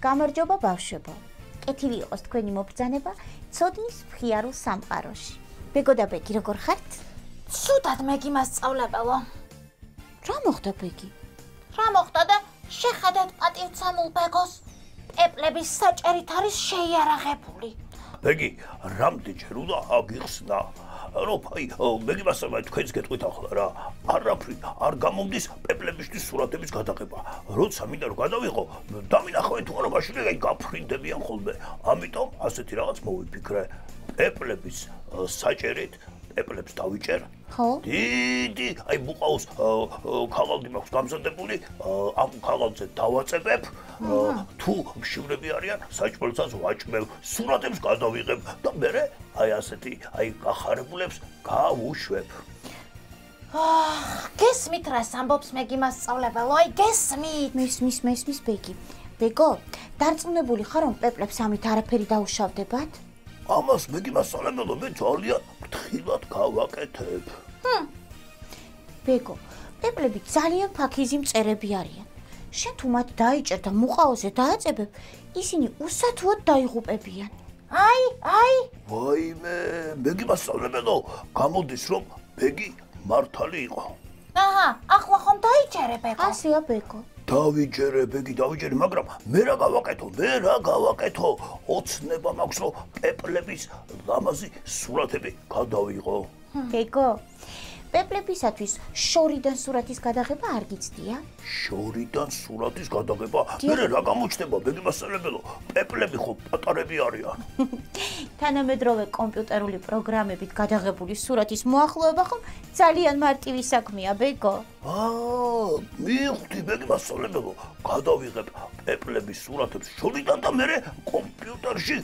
გამარჯობა ბავშვებო. კეთილი იყოს თქვენი მობრძანება ცოდნის მხიარულ სამყაროში. ბეგო და ბეგი, როგორ ხართ? ცუდად მეგი მასწავლებელო. რა მოხდა ბეგი? რა მოხდა და შეხედეთ პატივცემულ ბეგოს. პეპლების საჭერით არის შეიარაღებული. ბეგი, რამდენჯერ უნდა აგიხსნა? რომ აი მეგი მასწავლებელი თქვენს გეტყვით ახლა რა. არაფრით არ გამომდის პეპლებისთვის სურათების გადაღება. როცა მინდა რომ გადავიღო, დამინახავენ თუ არა მაშინ აი გაფრინდებიან ხოლმე. ამიტომ ასეთი რაღაც მოვიფიქრე. პეპლების საჭერით პეპლებს დავიჭერ. ხო? დიდი, აი ბუყაოს ქაღალდი მაქვს გამზადებული, ამ ქაღალდზე დავაწებებ. თუ მშივრები არიან, საჭმელსაც ვაჭმევ, სურათებს გადავიღებ და მერე აი ასეთი, აი გახარებულებს გავუშვებ. გესმით რას ამბობს მეგი მასწავლებელო, აი გესმით. მის ბეგი. ბეგო, დარწმუნებული ხარ რომ პეპლებს ამით არაფერი დაუშავდებათ? ამას მეგი მასწავლებელო მე ძალიან ფრთხილად გავაკეთებ. ბეგო, პეპლები ძალიან ფაქიზი მწერები არიან. შენ თუ მათ დაიჭერ და მუყაოზე დააწებებ, ისინი უსათუოდ დაიღუპებიან. აი. ვაიმე, მეგი მასწავლებელო, გამოდის რომ ბეგი მართალი იყო. აჰა, ახლა ხომ დაიჭერე ბეგო? ასეა ბეგო. დავიჯერე, ბეგი, დავიჯერე, მაგრამ მე რა გავაკეთო? ოცნება მაქვს რომ პეპლების ლამაზი სურათები გადავიღო. ბეგო, პეპლებისათვის შორიდან სურათის გადაღება არ გიცდია? შორიდან სურათის გადაღება? მე რა გამოჩნდება, ბეგი მასწავლებელო, პეპლები ხო პატარები არიან. თანამედროვე კომპიუტერული პროგრამებით გადაღებული სურათის მოახლოება ხომ ძალიან მარტივი საქმეა, ბეგო. მივხვდი, ბეგი მასწავლებელო, გადავიღებ პეპლების სურათებს შორიდან და მერე კომპიუტერში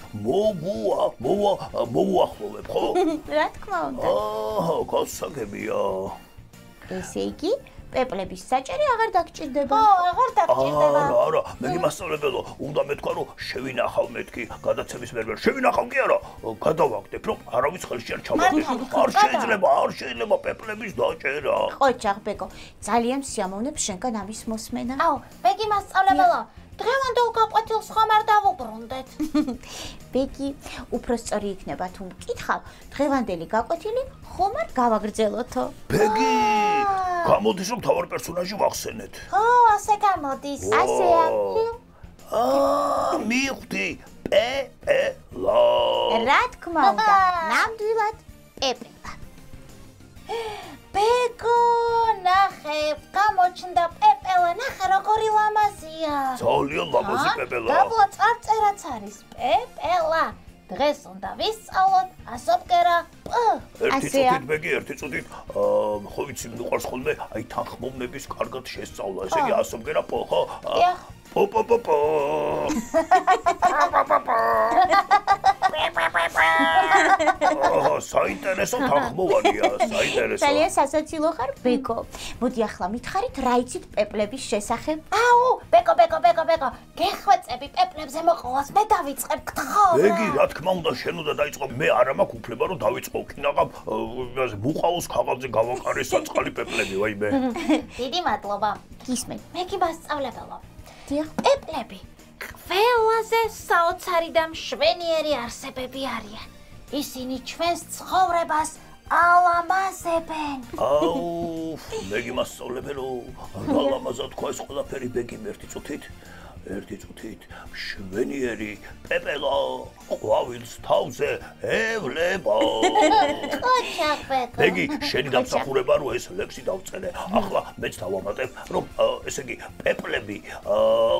მოვუახლოვებ, ხო? რა თქმა უნდა. გასაგებია. ესე იგი, პეპლების საჭერი აღარ დაგჭირდება. აღარ დაგჭირდება. არა, მეგი მასწავლებელო, უნდა მეთქვა რომ შევინახავ მეთქი გადაცემის მერმერ. შევინახავ კი არა, გადავაგდებ რომ არავის ხელში არ ჩამოვდეს. არ შეიძლება პეპლების დაჭერა. ყოჩაღ ბეგო, ძალიან სიამოვნებს შენგან ამის მოსმენა. აუ, მეგი მასწავლებელო, დღევანდელ გაყვეთილს ხომ არ დავუბრუნდეთ? ბეგი, უფრო სწორი იქნება თუ მკითხავ, დღევანდელი გაყვეთილი ხომ არ გავაგრძელოთო? ბეგი, გამოდის რომ თავარ პერსონაჟი ვახსენეთ. ხო, ასე გამოდის. ასეა. მივხვდი, პეპელა. რა თქმა უნდა, ნამდვილად პეპელა. ბეგო, ნახე, გამოჩნდა პეპელა, ნახე როგორი ლამაზია. ძალიან ლამაზი პეპელა. დაბლა წარწერაც არის პეპელა. დღეს უნდა ვისწავლოთ ასობკერა პ. ერთი წუთით ბეგი, ერთი წუთით. ხო ვიცი, მიყვარს ხოლმე აი თანხმოვნების კარგად შესწავლა. ესე იგი ასობკერა პ, ხო? პო. საინტერესო თანხმოვანია, საინტერესო. ძალიან სასაცილო ხარ, ბეგო. მოდი ახლა მითხარით რა იცით პეპლების შესახებ? აუ, ბეგო, გეხვეწები პეპლებზე მოყოლას, მე დავიწყებ გთხოვ. ბეგი, რა თქმა უნდა, შენ უნდა დაიწყო. მე არა მაქვს უფლება რომ დავიწყო. კინაღამ მუყაოს ქაღალდზე გავაკარე საწყალი პეპლები, ვაიმე. დიდი მადლობა. გისმენ. მეგი მასწავლებელო. დიახ. პეპლები ყველაზე საოცარი და მშვენიერი არსებები არიან. ისინი ჩვენს ცხოვრებას ალამაზებენ. აუ, მეგი მასწავლებელო, რა ლამაზად თქვა ეს ყველაფერი ბეგი ერთი წუთით. მშვენიერი პეპელა ყვავილს თავზე ევლება. ყოჩაღ ბეგო. ბეგი, შენი დამსახურება რო ეს ლექსი დავწერე. ახლა მეც დავამატებ, რომ ესე იგი პეპლები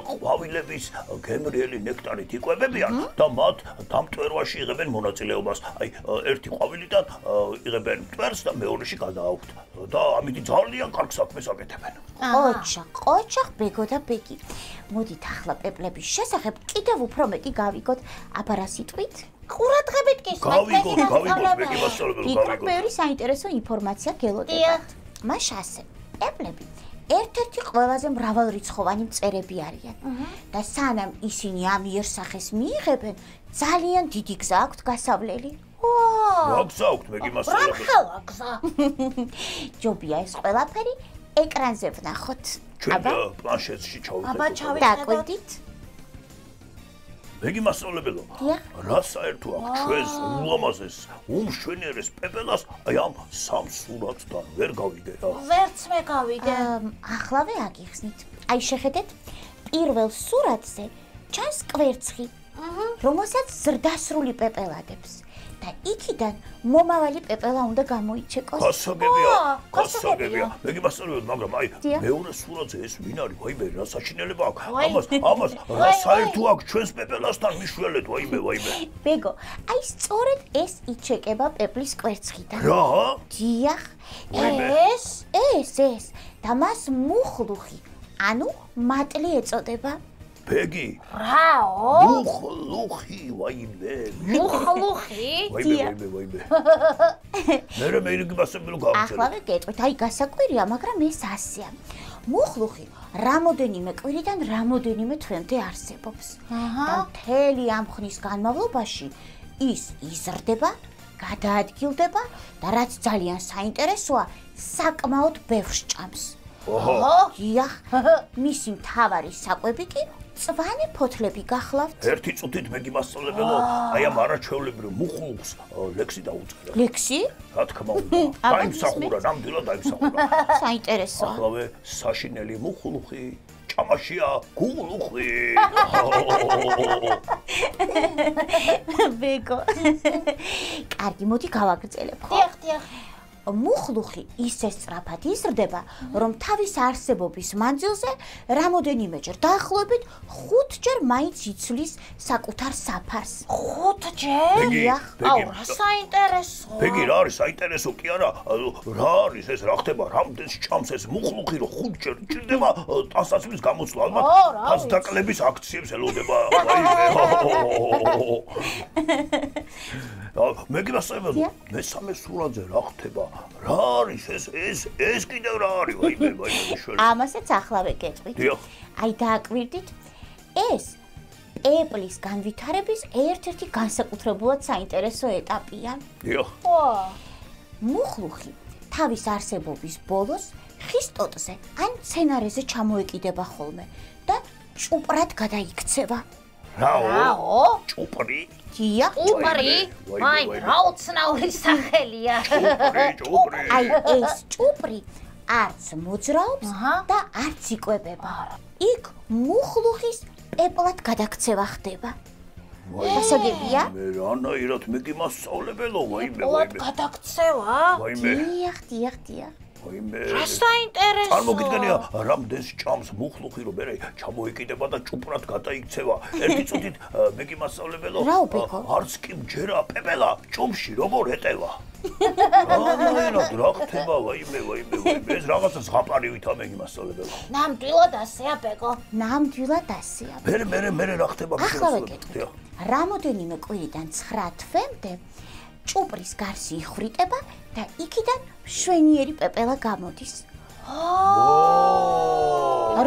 ყვავილების გემრიელი ნექტარით იკვებებიან და მათ დამტვერვაში იღებენ მონაწილეობას. აი, ერთი ყვავილიდან იღებენ მტვერს და მეორეში გადააუხთ. და ამით ძალიან კარგ საქმეს აკეთებენ. ყოჩაღ ბეგო და ბეგი. მოდით ახლა პეპლების შესახებ კიდევ უფრო მეტი გავიგოთ. აბა რა სიტყვით? ყურადღებით გისმენთ. გავიგოთ, ბეგი მასწავლებელო, იქ ბევრი საინტერესო ინფორმაცია გელოდებათ. მას ასე, პეპლები ერთ-ერთი ყველაზე მრავალრიცხოვანი მწერები არიან. და სანამ ისინი ამ იერსახეს მიიღებენ, ძალიან დიდი გზა აქვთ გასავლელი. რა გზა აქვთ, მეგი მასწავლებელო? რა გზა? ჯობია ეს ყველაფერი ეკრანზე ვნახოთ. ჩვენ პლანშეტში ჩავიწერთ. აბა ჩავიწეროთ. დაკვირდით. მეგიმასწავლებელო, რა საერთო აქვს ჩვენს ულამაზეს, უმშვენიერეს პეპელას აი ამ სამ სურათთან ვერ გავიგე რა. ვერც მე გავიგე. ახლავე აგიხსნით. აი შეხედეთ, პირველ სურათზე ჩანს კვერცხი, რომელსაც ზრდასრული პეპელადებს. და იქიდან მომავალი პეპელა უნდა გამოიჩეკოს. გასაგებია. მეგიმასწავლებელო, მაგრამ აი მეორე სურათზე ეს ვინ არის? ვაიმე, რა საშინელება აქვს? ამას რა საერთო აქვს ჩვენს პეპელასთან მიშველეთ, ვაიმე. ბეგო, აი სწორედ ეს იჩეკება პეპლის კვერცხიდან. რა? დიახ. ეს და მას მუხლუხი, ანუ მატლი ეწოდება. ბეგი. რაო? მუხლუხი, ვაიმე. მუხლუხი? ვაიმე. მე მეგიმასწავლებელო გავუჩერე. ახლავე გეტყვით, აი გასაკვირია, მაგრამ ეს ასეა. მუხლუხი რამოდენიმე კვირიდან რამოდენიმე თვემდე არსებობს. და მთელი ამ ხნის განმავლობაში ის იზრდება, გადაადგილდება და რაც ძალიან საინტერესოა, საკმაოდ ბევრს ჭამს. დიახ, მისი მთავარი საკვები კი მწვანე ფოთლები გახლავთ. ერთი წუთით მეგიმასწავლებელო, აი ამ არაჩვეულებრივ მუხლუხს ლექსი დაუწერა. ლექსი? რა თქმა უნდა. დაიმსახურა, ნამდვილად დაიმსახურა. საინტერესოა. ახლავე საშინელი მუხლუხი, ჭამაშია გულუხი. ბეგო. კარგი, მოდი გავაგრძელებ, ხო? დიახ. მუხლუხი ისე სწრაფად იზრდება, რომ თავის არსებობის მანძილზე რამოდენიმეჯერ დაახლოებით 5 ჯერ მაინც იცვლის საკუთარ საფარს. 5 ჯერ? აუ, რა საინტერესო. ბეგი, რა არის საინტერესო კი არა? რა არის ეს, რა ხდება? რამდენს ჭამს ეს მუხლუხი, რომ 5 ჯერ ჭირდება ტანსაცმლის გამოცვლა, ალბათ ფასდაკლების აქციებს ელოდება. მეგიმასწავლებელო, მესამე სურათზე რა ხდება? რა არის ეს კიდევ რა არის? ვაიმე. ამასაც ახლავე გეტყვით. აი დააკვირდით, ეს პეპლის განვითარების ერთ-ერთი განსაკუთრებულად საინტერესო ეტაპია. დიახ. მუხლუხი თავის არსებობის ბოლოს ხის ტოტზე ან მცენარეზე ჩამოეკიდება ხოლმე და ჭუპრად გადაიქცევა. რაო? ჭუპრი? დიახ. ჭუპრი? მაი, რა უცნაური სახელია. ჭუპრი. აი ეს ჭუპრი არც მოძრაობს და არც იკვებება. იქ მუხლუხის პეპლად გადაქცევა ხდება. გასაგებია? მე რანაირად მეგიმასწავლებელო, ვაიმე. პეპლად გადაქცევა? დიახ. რა საინტერესო. წარმოგიდგენია, რამდენს ჭამს მუხლუხი, რომ მე ჩამოეკიდება და ჭუპრად გადაიქცევა. ერთი წუთით მეგიმასწავლებელო, არც კი მჯერა პეპელა ჭუმში როგორ ეტევა. რანაირად რა ხდება, ვაიმე. ეს რაღაცა ზღაპარივითა მეგიმასწავლებელო. ნამდვილად ასეა, ბეგო. ნამდვილად ასეა. მე რა ხდება მეგიმასწავლებელო? რამოდენიმე კვირიდან 9 თვემდე ჭუპრის გარსი იხვრიტება და იქიდან მშვენიერი პეპელა გამოდის.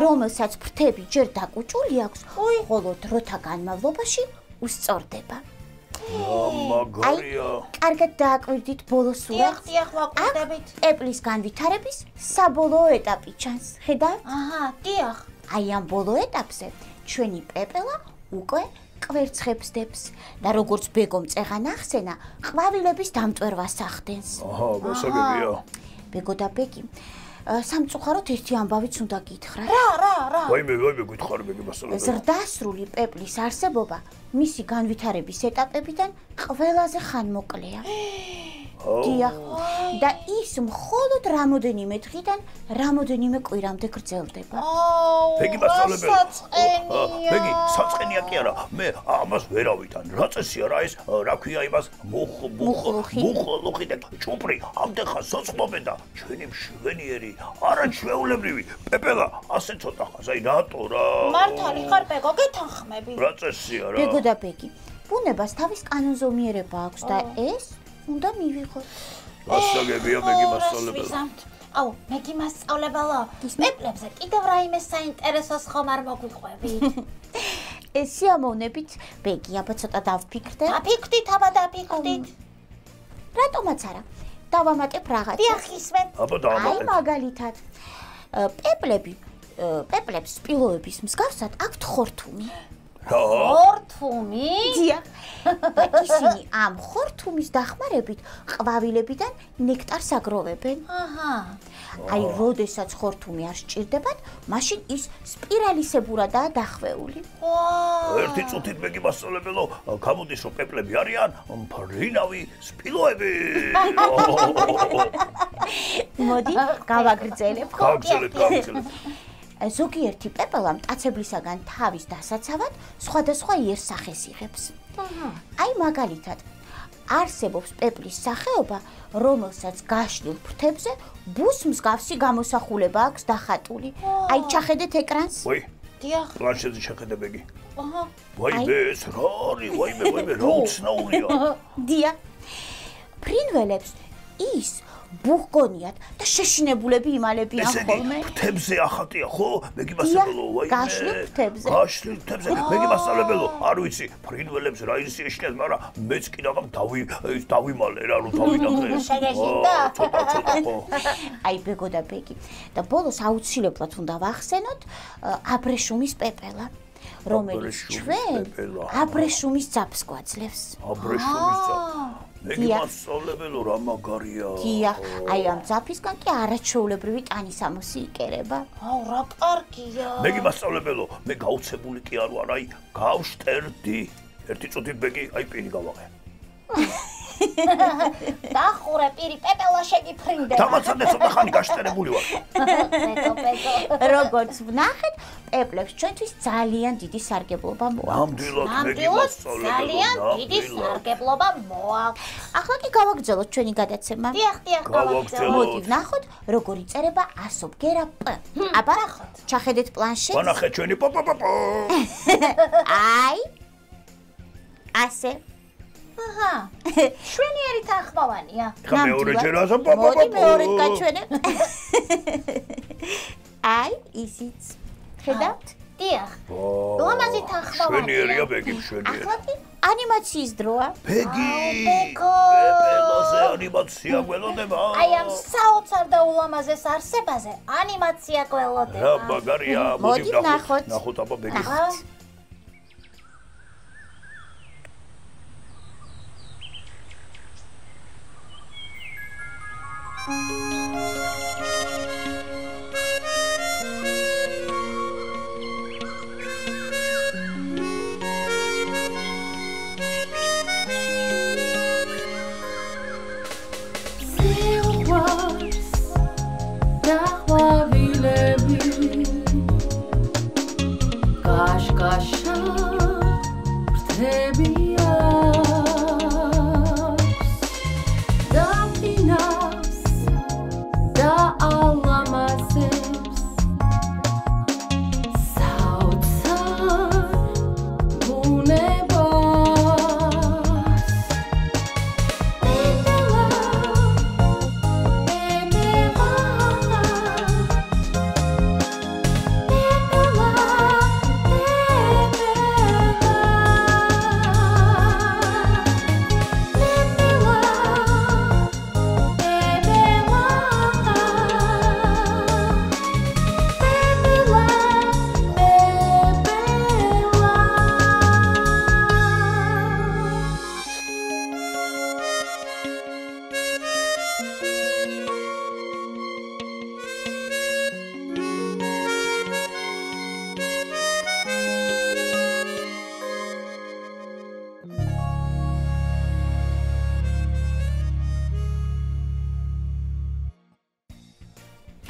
რომელსაც ფრთები ჯერ დაკუჭული აქვს, ხოლო დროთა განმავლობაში უსწორდება. მაგარია. კარგად დააკვირდით ბოლო სურათს. დიახ, ვაკვირდებით. პეპლის განვითარების საბოლოო ეტაპი ჩანს. ხედავთ? დიახ. აი ამ ბოლო ეტაპზე ჩვენი პეპელა უკვე კვერცხებს დებს და როგორც ბეგომ წეღან ახსენა, ყვავილების დამტვერვას ახდენს. გასაგებია. ბეგო და ბეგი, სამწუხაროდ ერთი ამბავიც უნდა გითხრათ. რა? ვაიმე, გითხარი მეგიმასწავლებელო. ზრდასრული პეპლის არსებობა მისი განვითარების ეტაპებიდან ყველაზე ხანმოკლეა. დიახ. და ის მხოლოდ რამოდენიმე დღიდან რამოდენიმე კვირამდე გრძელდება. მეგიმასწავლებელო. ბეგი, საწყენია კი არა. მე ამას ვერავიდან. რა წესია რა ეს? რა ქვია იმას? მუხლუხი და ჭუპრი. ამდენ ხანს სოწყობენ და ჩვენი მშვენიერი, არაჩვეულებრივი პეპელა ასე ცოტა ხანს. აი რატო რა? მართალი ხარ, ბეგო, გეთანხმები. რა წესია რა? ბეგო და ბეგი, ბუნებას თავის კანონზომიერება აქვს და ეს უნდა მივიღოთ. გასაგებია მეგიმასწავლებელო. აუ, მეგიმასწავლებელო, პეპლებზე კიდევ რაიმე საინტერესოს ხომ არ მოგვიყვებით? ეს სიამოვნებით, ბეგი, აბა ცოტა დავფიქრდე. დაფიქრდით. რატომაც არა? დავამატებ რაღაცას. დიახ, ისმენ. აბა დავამატებ. აი მაგალითად, პეპლებს სპილოების მსგავსად აქვთ ხორთუმი. ხორთუმი? დიახ. და ისინი ამ ხორთუმის დახმარებით ყვავილებიდან ნექტარს აგროვებენ. აჰა. აი, როდესაც ხორთუმი არ სჭირდებათ, მაშინ ის სპირალისებურადაა დახვეული. ერთი წუთით მეგიმასწავლებელო, გამოდის რომ პეპლები არიან მფრინავი სპილოები. მოდი, გავაგრძელებ. გავაგრძელებ. ზოგიერთი პეპელა მტაცებლისაგან თავის დასაცავად სხვადასხვა იერსახეს იღებს. აი, მაგალითად, არსებობს პეპლის სახეობა, რომელსაც გაშლილ ფრთებზე ბუს მსგავსი გამოსახულება აქვს დახატული. აი, ჩახედეთ ეკრანს. ვაი, დიახ. პლანშეტზე შეხედე ბეგი. აჰა. ვაიმე, ეს რა არის? ვაიმე, რა უცნაურია. დიახ. ფრინველებს ის ბუღგონიათ და შეშინებულები იმალებიან ხოლმე. ფრთებზე ახატია, ხო? მეგიმასწავლებელო, ვაიმე. გაშლილ ფრთებზე. გაშლილ ფრთებზე. მეგიმასწავლებელო, არ ვიცი, ფრინველებს რა ის ეშინეს, მაგრამ მეც კი რაღაც დავიმალე რა, რომ დავინახე. შეგეშინდა? ცოტა ხო. აი, ბეგო და ბეგი. და ბოლოს აუცილებლად უნდა ვახსენოთ აბრეშუმის პეპელა, რომელიც ჩვენ აბრეშუმის ძაფს გვაძლევს. აბრეშუმის ძაფს. მეგიმასწავლებელო, რა მაგარია. დიახ, აი ამ ძაფისგან კი არაჩვეულებრივი ტანისამოსი იკერება. აუ, რა კარგია. მეგიმასწავლებელო, მე გაუცებული კი არ ვარ, აი, გავშტერდი. ერთი წუთით ბეგი, აი პირი გავაღე. დახურე პირი პეპელა შეგიფრინდება. დამაცადე ცოტა ხანი გაშტერებული ვარ. პეპო. როგორც ვნახეთ, პეპლებს ჩვენთვის ძალიან დიდი სარგებლობა მოაქვს. ნამდვილად მეგიმასწავლებელო. ძალიან დიდი სარგებლობა მოაქვს. ახლა კი გავაგრძელოთ ჩვენი გადაცემა. დიახ, გავაგრძელოთ. მოდი ვნახოთ, როგორ იწერება ასობგერა პ. აბა, ჩახედეთ პლანშეტს. ვანახეთ ჩვენი პოპოპოპო. აი. ასე. აჰა. შვენიერი თანხმოვანია. ხა მეორეჯერ ასე პოპოპოპო. მოდი მეორედ გაჩვენებ. აი, ისიც. ხედავთ? დიახ. ლამაზი თანხმოვანია. შვენიერია ბეგი, შვენიერი. ახლა კი ანიმაციის დროა. ბეგი. ბეგო. პეპელაზე ანიმაცია გველოდება. აი ამ საოცარ და ულამაზეს არსებაზე ანიმაცია გველოდება. რა მაგარია, მოდი ვნახოთ. ნახოთ აბა ბეგი.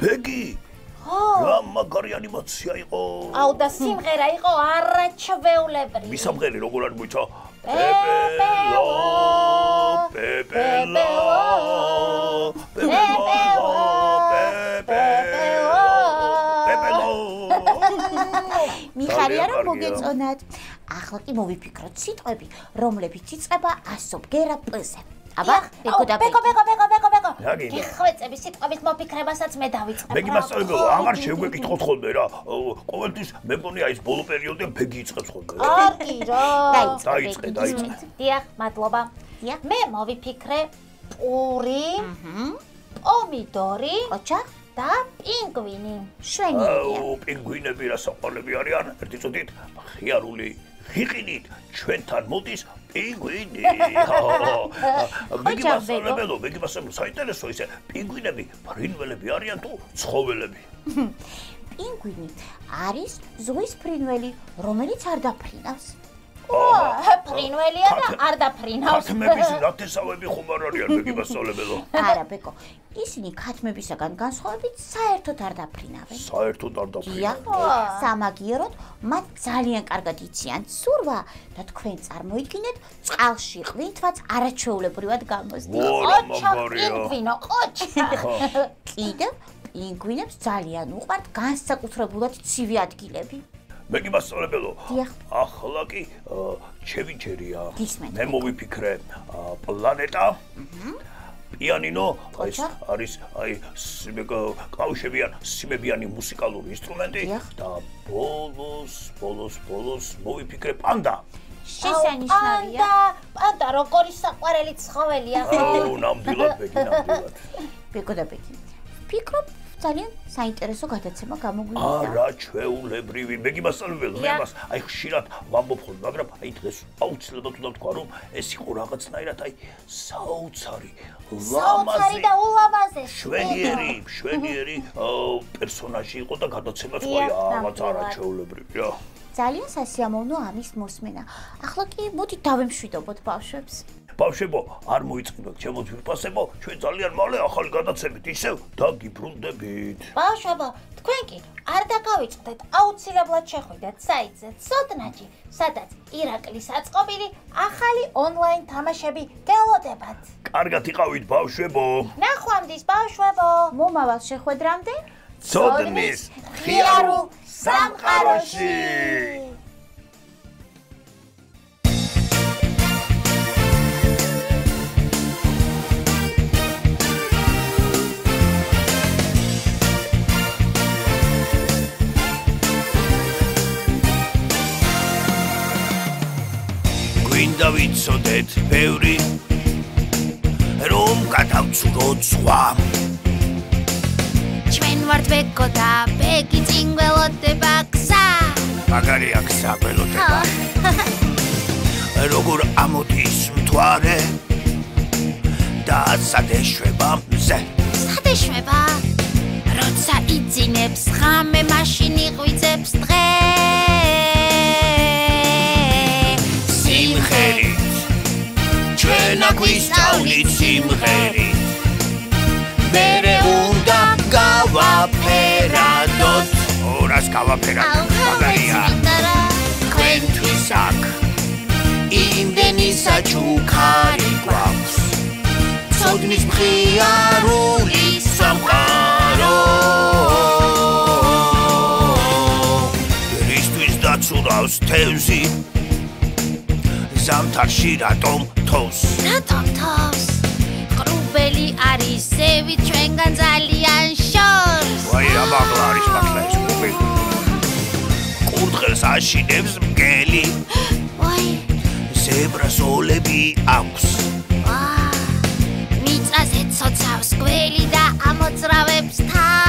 ბეგი. რა მაგარი ანიმაცია იყო. აუ და სიმღერა იყო არაჩვეულებრივი. მისამღერი როგორ არ მოიცა? პეპელო. პეპელო. მიხარია რომ მოგეწონათ. ახლა კი მოვიფიქროთ სიტყვები, რომლებიც იწყება ასობგერა პ-ზე. აბა, ბეგო და ბეგი. ბეგო. გიხვეწები სიტყვების მოფიქრებასაც მე დავიწყებ. მეგიმასწავლებელო, აღარ შეგვეკითხოთ ხოლმე რა. ყოველთვის მე მგონია ის ბოლო პერიოდიდან ბეგი იწყებს ხოლმე. კარგი რა. დაიწყე. დიახ, მადლობა. მე მოვიფიქრე პური, პომიდორი, ოჩა და პინგვინი. შვენიერია. აუ, პინგვინები რა საყვარლები არიან. ერთი წუთით ხიარული ღიყინით ჩვენთან მოდის პინგვინი. მეგიმასწავლებელო, საინტერესო ისე პინგვინები ფრინველები არიან თუ ცხოველები? პინგვინი არის ზღვის ფრინველი, რომელიც არ დაფრინავს. ფრინველია და არ დაფრინავს. ქათმების ნათესავები ხომ არ არიან მეგიმასწავლებელო? არა, ბეკო. ისინი ქათმებისაგან განსხვავებით საერთოდ არ დაფრინავენ. საერთოდ არ დაფრინავენ. სამაგიეროდ მათ ძალიან კარგად იციან ცურვა და თქვენ წარმოიდგინეთ, წყალში ყვინთვაც არაჩვეულებრივად გამოსდის. ოჩა პინგვინო, ოჩა. კიდევ პინგვინებს ძალიან უყვართ განსაკუთრებულად ცივი ადგილები. მეგიმასწავლებელო, ახლა კი ჩემი ჯერია. მე მოვიფიქრე პლანეტა. პიანინო, ეს არის კლავიშებიან სიმებიანი მუსიკალური ინსტრუმენტი და ბოლოს მოვიფიქრე პანდა. შესანიშნავია. პანდა როგორი საყვარელი ცხოველია. ნამდვილად ბეგი, ნამდვილად. ბეკო და ბეგი. ვფიქრობ ძალიან საინტერესო გადაცემა გამოგვიყვება. არაჩვეულებრივი. მეგიმასწავლებელო, მე მას ხშირად ვამბობ ხოლმე, მაგრამ დღეს აუცილებლად უნდა ვთქვა, რომ ეს იყო რაღაცნაირად საოცარი, ლამაზი და ულამაზესი. შვენიერი პერსონაჟი იყო და გადაცემაც რაღაც არაჩვეულებრივია. ძალიან სასიამოვნო ამის მოსმენა. ახლა კი მოდით დავემშვიდობოთ ბავშვებს. ბავშვებო, არ მოიწყინოთ ჩემო ძვირფასებო, ჩვენ ძალიან მალე ახალი გადაცემით ისევ დაგიბრუნდებით. ბავშვებო, თქვენ კი არ დაგავიწყდეთ, აუცილებლად შეხვიდეთ საიტზე ცოდნაჯი, სადაც ირაკლის აწყობილი ახალი ონლაინ თამაშები გელოდებათ. კარგად იყავით ბავშვებო. ნახვამდის ბავშვებო. მომავალ შეხვედრამდე ცოდნის ღიარულ სამყაროში. გვინდა ვიცოდეთ ბევრი, რომ გადავცუროთ სხვა. ჩვენ ვართ ბეკო და ბეგი წინ გველოდება გზა. მაგარია გზა გველოდება. როგორ ამოდის მთვარე და სად ეშვება მზე. სად ეშვება? როცა იძინებს ღამე, მაშინ იღვიძებს დღე. სიმღერით ჩვენ აქ ვისწავლით სიმღერით. მერე უნდა გავაფერადოთ. ორას გავაფერადოთ. მაგარია. თქვენთვის აქ იმდენი საჩუქარი გვაქვს. ცოდნის მხიარული სამყარო. რისთვის დაცურავს თევზი? ზამთარში რატომ თოვს? რატომ თოვს? ყრუბელი არის ზევი ჩვენგან ძალიან შორს. ვაი, რა მაღლა არის მართლა ეს ყრუბელი. კურდღელს აშინებს მგელი. ვაი, ზებრას ოლები აქვს. მიწაზე ცოცავს გველი და ამოძრავებს თავს.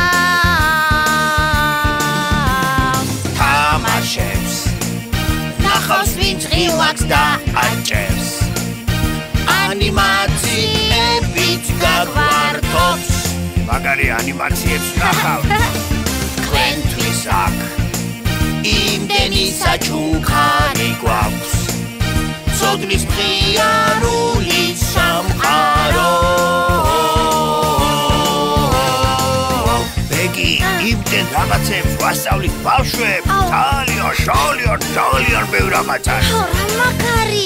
თამაშებს ნახავს ვინც ღილაკს და აჭერს. ანიმაციებიც გაგვართობს. მაგარი ანიმაციებს ნახავთ. თქვენთვის აქ იმდენი საჩუქარი გვაქვს. ცოდნის მხიარული სამყარო. ბეგი, იმდენ რაღაცებს ვასწავლით ბავშვებს. ძალიან ბევრ რაღაცას. რა მაგარი